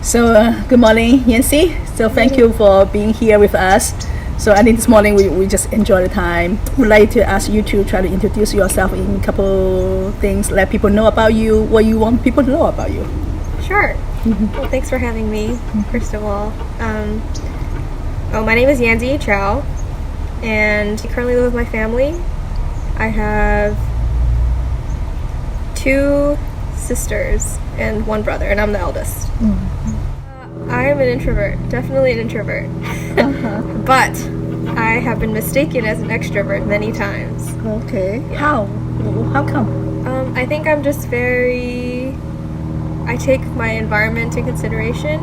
So good morning, Yanzie. So thank you for being here with us. So I think this morning we just enjoy the time. We'd like to ask you to try to introduce yourself in a couple things, let people know about you, what you want people to know about you. Sure. Well, thanks for having me, first of all. My name is Yanzie Chow, and I currently live with my family. I have 2 sisters and 1 brother, and I'm the eldest. I am an introvert, definitely an introvert. But I have been mistaken as an extrovert many times. Okay. Yeah. How come? I think I'm just I take my environment into consideration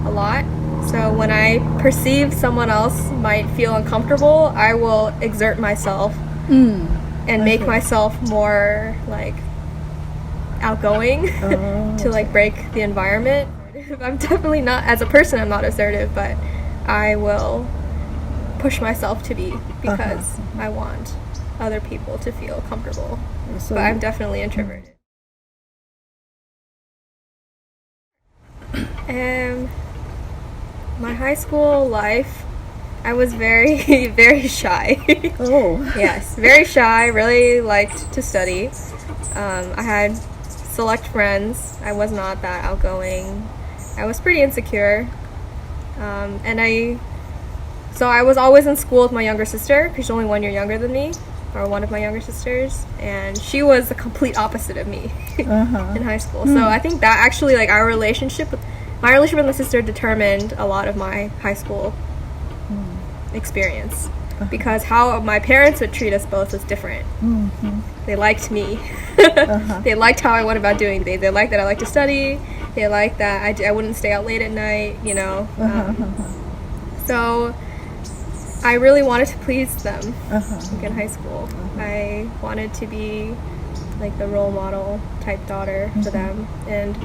a lot. So when I perceive someone else might feel uncomfortable, I will exert myself and make myself more like outgoing to like break the environment. I'm definitely not, as a person, I'm not assertive, but I will push myself to be because I want other people to feel comfortable. So but I'm definitely introverted. My high school life, I was very, very shy. Yes, very shy, really liked to study. I had select friends. I was not that outgoing. I was pretty insecure. So I was always in school with my younger sister, because she's only 1 year younger than me, or one of my younger sisters, and she was the complete opposite of me in high school. So I think that actually, like, my relationship with my sister determined a lot of my high school experience, because how my parents would treat us both was different. They liked me. They liked how I went about doing things. They liked that I liked to study. They liked that I wouldn't stay out late at night, you know. So I really wanted to please them like in high school. I wanted to be like the role model type daughter to them, and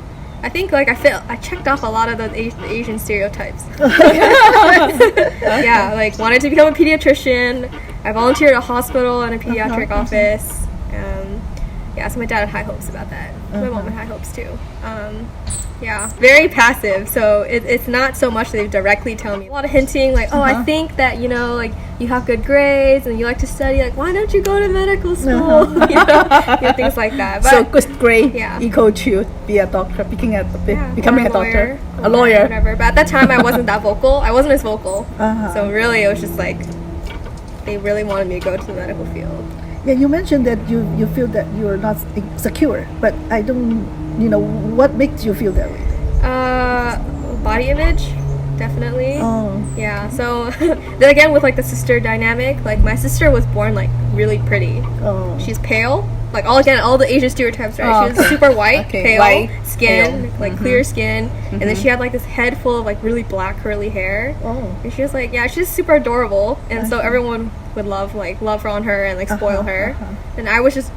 I think like I checked off a lot of the Asian stereotypes. Yeah, like wanted to become a pediatrician. I volunteered at a hospital and a pediatric office. So my dad had high hopes about that. My mom had high hopes too. Yeah, very passive. So it's not so much they directly tell me. A lot of hinting, like, I think that, you know, like you have good grades and you like to study. Like, why don't you go to medical school? You know, things like that. But, so good grade equal to be a doctor, becoming a doctor, a lawyer, whatever. But at that time, I wasn't that vocal. I wasn't as vocal. So really, it was just like they really wanted me to go to the medical field. Yeah, you mentioned that you feel that you're not secure, but I don't, what makes you feel that way? Body image, definitely. Yeah, so then again with like the sister dynamic, like my sister was born like really pretty. She's pale, like all the Asian stereotypes, right? She was super white, pale, white, skin, like clear skin, and then she had like this head full of like really black curly hair. And she was like, she's super adorable, and so everyone would love her on her and like spoil her, and I was just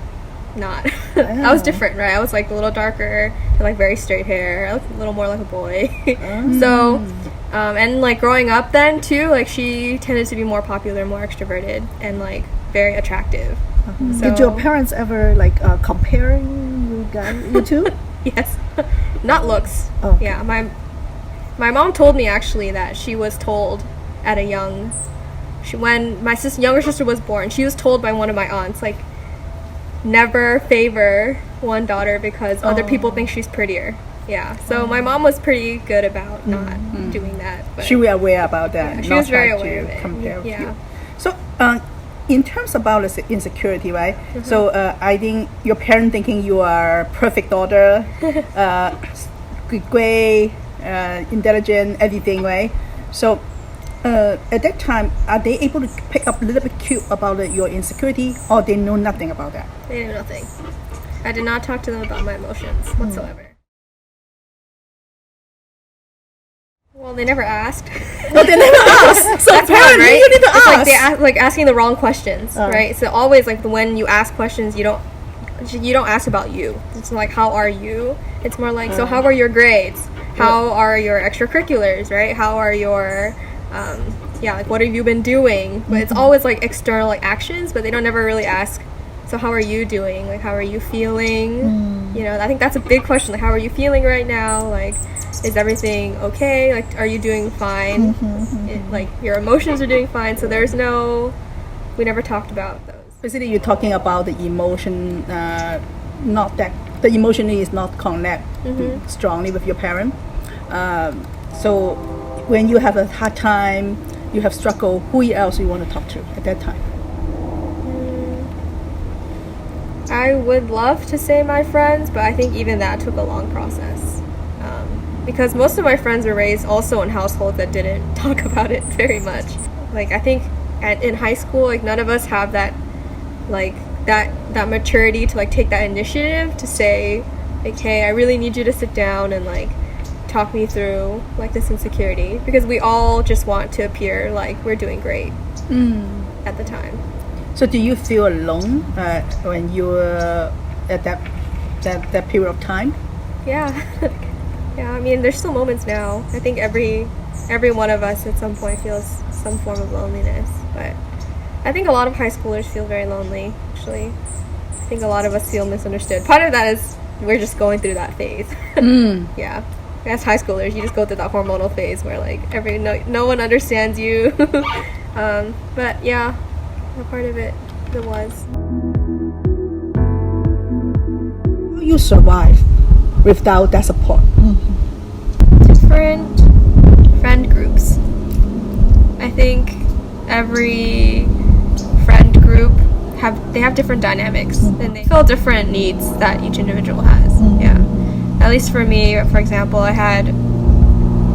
not. I was different, right? I was like a little darker and like very straight hair. I looked a little more like a boy. So and like growing up then too, like she tended to be more popular, more extroverted, and like very attractive. So, did your parents ever like comparing you two? Yes. Not looks. Yeah, my mom told me actually that she was told at a young when my younger sister was born, she was told by one of my aunts, like, never favor one daughter because other people think she's prettier. Yeah, so my mom was pretty good about not doing that. But she was aware about that. Yeah, she was very aware of it. Compare with you. So, in terms about insecurity, right? So, I think your parents thinking you are perfect daughter, good grade, intelligent, everything, right? So, at that time, are they able to pick up a little bit cute about your insecurity, or they know nothing about that? They knew nothing. I did not talk to them about my emotions whatsoever. Well, they never asked. Oh, they never asked. So that's hard, right? You need to ask. Like they asking the wrong questions, right? So always like when you ask questions, you don't ask about you. It's like, how are you? It's more like, so how are your grades? How are your extracurriculars, right? How are your like what have you been doing? But it's always like external like actions, but they don't never really ask so how are you doing? Like, how are you feeling? You know, I think that's a big question. Like, how are you feeling right now? Like, is everything okay? Like, are you doing fine? Like, your emotions are doing fine. So we never talked about those. Basically, you're talking about the emotion, not that the emotion is not connect strongly with your parent. So when you have a hard time, you have struggle, who else you want to talk to at that time? I would love to say my friends, but I think even that took a long process. Because most of my friends were raised also in households that didn't talk about it very much. Like, I think in high school, like, none of us have that, like, that maturity to, like, take that initiative to say, like, hey, I really need you to sit down and, like, talk me through, like, this insecurity, because we all just want to appear like we're doing great at the time. So do you feel alone when you're at that period of time? Yeah. Yeah, I mean, there's still moments now. I think every one of us at some point feels some form of loneliness, but I think a lot of high schoolers feel very lonely, actually. I think a lot of us feel misunderstood. Part of that is we're just going through that phase. Yeah. As high schoolers, you just go through that hormonal phase where, like, no one understands you. But yeah, a part of it was. You survive without that support. Different friend groups. I think every friend group have different dynamics and they fill different needs that each individual has. Yeah. At least for me, for example, I had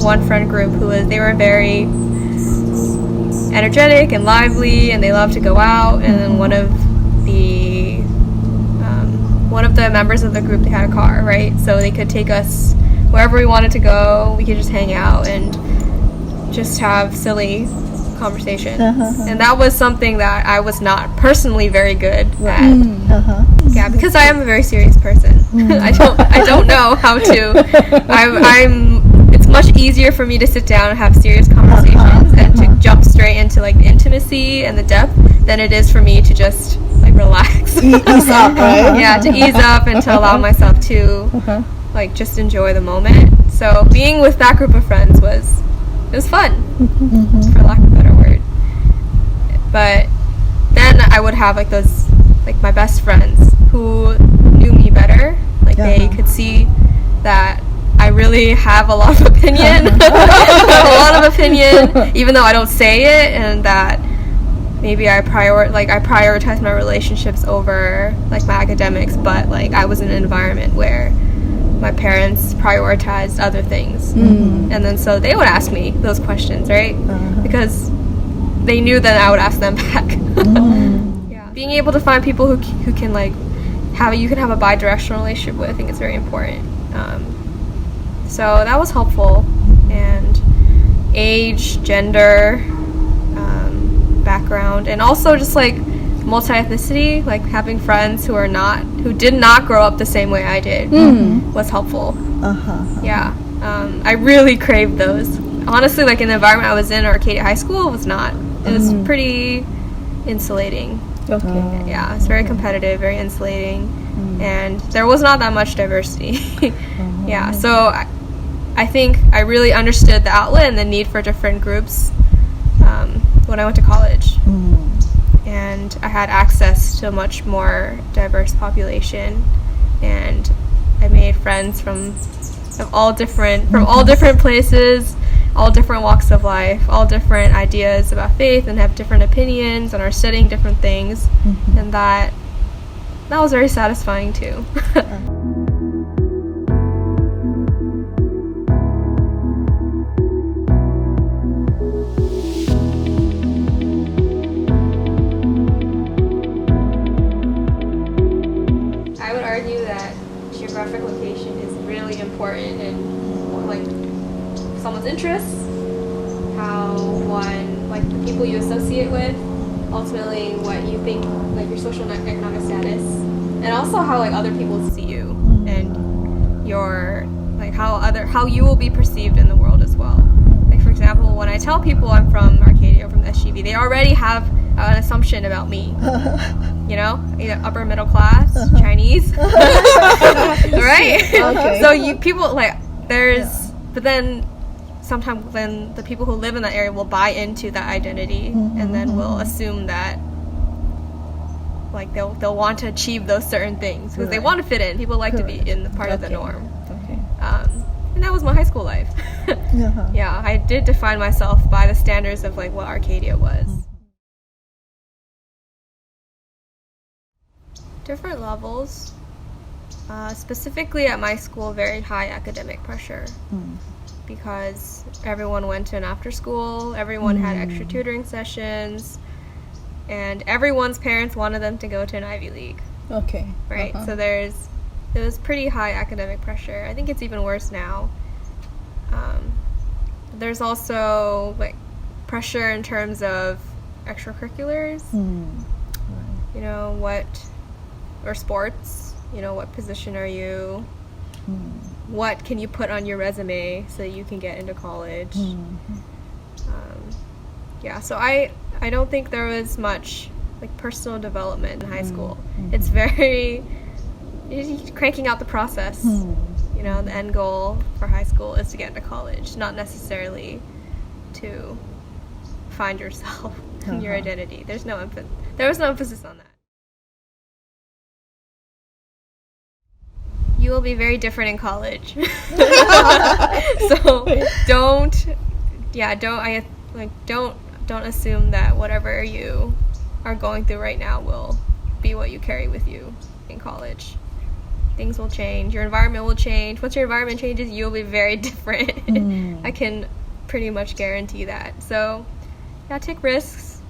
one friend group they were very energetic and lively, and they loved to go out. And then one of the members of the group, they had a car, right? So they could take us wherever we wanted to go. We could just hang out and just have silly conversation. And that was something that I was not personally very good at. Yeah, because I am a very serious person. I don't know how to. It's much easier for me to sit down and have serious conversations and to jump straight into, like, the intimacy and the depth than it is for me to just, like, relax. Ease up, right? Yeah, to ease up and to allow myself to like, just enjoy the moment. So being with that group of friends was fun, for lack of a better word. But then I would have, like, those, like, my best friends who knew me better. Like, they could see that I really have a lot of opinion, even though I don't say it, and that maybe I prioritize my relationships over, like, my academics, but, like, I was in an environment where my parents prioritized other things. And then so they would ask me those questions, right? Because they knew that I would ask them back. Yeah. Being able to find people who can, like, you can have a bi-directional relationship with, I think it's very important. So that was helpful. And age, gender, background, and also just, like, multi-ethnicity, like having friends who did not grow up the same way I did was helpful. Yeah. I really craved those. Honestly, like, in the environment I was in, Arcadia High School, was not. It was pretty insulating. Okay. Yeah, it's very competitive, very insulating, and there was not that much diversity. Yeah, so I think I really understood the outlet and the need for different groups when I went to college. And I had access to a much more diverse population, and I made friends from all different places, all different walks of life, all different ideas about faith, and have different opinions and are studying different things. And that was very satisfying too. I would argue that geographic location is really important in, like, someone's interests, how one, like, the people you associate with, ultimately what you think, like, your social and economic status, and also how, like, other people see you and your, like, how you will be perceived in the world as well. Like, for example, when I tell people I'm from Arcadia or from the SGV, they already have an assumption about me. You know, either upper middle class, Chinese, right? Okay. So people like there's, but then sometimes then the people who live in that area will buy into that identity, and then will assume that like they'll want to achieve those certain things because they want to fit in. People like to be in the part of the norm. Okay. And that was my high school life. Yeah, I did define myself by the standards of like what Arcadia was. Different levels. Specifically at my school, very high academic pressure because everyone went to an after school, everyone had extra tutoring sessions, and everyone's parents wanted them to go to an Ivy League. Okay. Right? So it was pretty high academic pressure. I think it's even worse now. There's also like pressure in terms of extracurriculars. You know, or sports, you know, what position are you? What can you put on your resume so you can get into college? Yeah, so I don't think there was much like personal development in high school. It's very cranking out the process. You know, the end goal for high school is to get into college, not necessarily to find yourself and your identity. There was no emphasis on that. You will be very different in college. So don't assume that whatever you are going through right now will be what you carry with you in college. Things will change. Your environment will change. Once your environment changes, you'll be very different. I can pretty much guarantee that. So, yeah, take risks.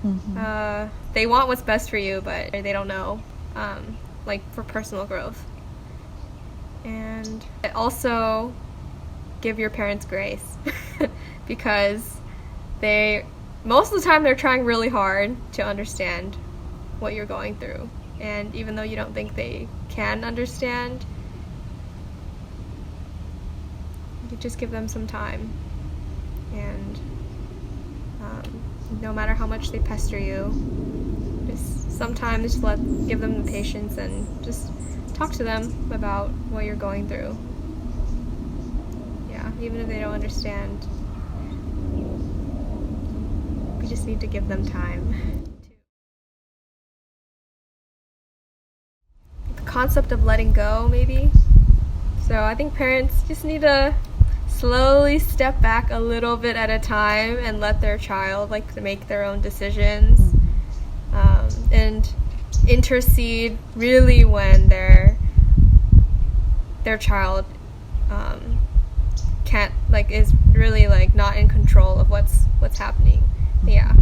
They want what's best for you, but they don't know, like for personal growth. And also give your parents grace because most of the time they're trying really hard to understand what you're going through. And even though you don't think they can understand, you just give them some time. And no matter how much they pester you, sometimes give them the patience and just talk to them about what you're going through. Yeah, even if they don't understand, we just need to give them time. The concept of letting go, maybe. So I think parents just need to slowly step back a little bit at a time and let their child make their own decisions, and intercede really when their child can't is really not in control of what's happening. Yeah,